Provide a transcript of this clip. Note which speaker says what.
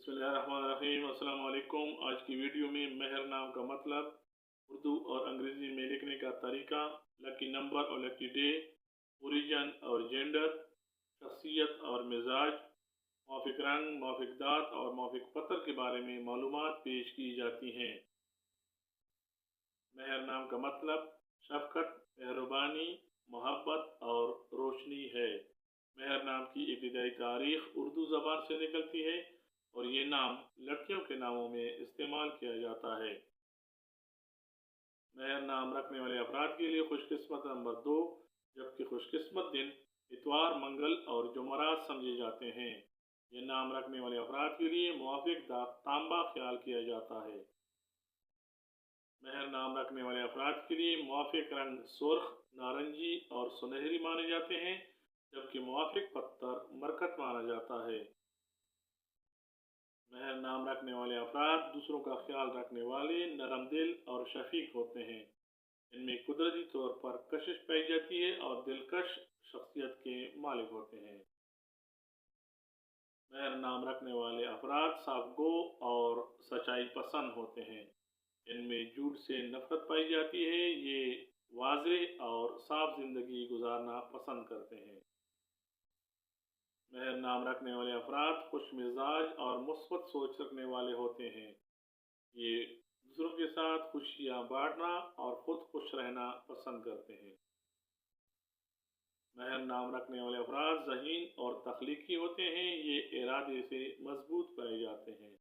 Speaker 1: बिस्मिल्लाहिर्रहमानिर्रहीम। अस्सलाम वालेकुम। आज की वीडियो में मेहर नाम का मतलब, उर्दू और अंग्रेज़ी में लिखने का तरीका, लकी नंबर और लकी डे, ओरिजिन और जेंडर, शख्सियत और मिजाज, मौफिक रंग, मौफिक दात और मौफिक पत्थर के बारे में मालूमात पेश की जाती हैं। मेहर नाम का मतलब शफ़क़त, मेहरबानी, मोहब्बत और रोशनी है। मेहर नाम की इब्तिदाई तारीख़ उर्दू ज़बान से निकलती है और ये नाम लड़कियों के नामों में इस्तेमाल किया जाता है। मेहर नाम रखने वाले अफराद के लिए खुशकिस्मत नंबर 2, जबकि खुशकिस्मत दिन इतवार, मंगल और जुमेरात समझे जाते हैं। ये नाम रखने वाले अफराद के लिए मुवाफिक दात तांबा ख्याल किया जाता है। मेहर नाम रखने वाले अफराद के लिए मुवाफिक रंग सुर्ख, नारंगी और सुनहरी माने जाते हैं, जबकि मुवाफिक पत्थर मरकत माना जाता है। मेहर नाम रखने वाले अफराद दूसरों का ख्याल रखने वाले, नरम दिल और शफीक होते हैं। इनमें कुदरती तौर पर कशिश पाई जाती है और दिलकश शख्सियत के मालिक होते हैं। मेहर नाम रखने वाले अफराद साफ़गो और सच्चाई पसंद होते हैं। इनमें झूठ से नफरत पाई जाती है। ये वाज़ेह और साफ जिंदगी गुजारना पसंद करते हैं। मेहर नाम रखने वाले अफराद खुश मिजाज और मुस्बत सोच रखने वाले होते हैं। ये दूसरों के साथ खुशियाँ बांटना और खुद खुश रहना पसंद करते हैं। मेहर नाम रखने वाले अफराद ज़हीन और तख्लीकी होते हैं। ये इरादे से मजबूत पाए जाते हैं।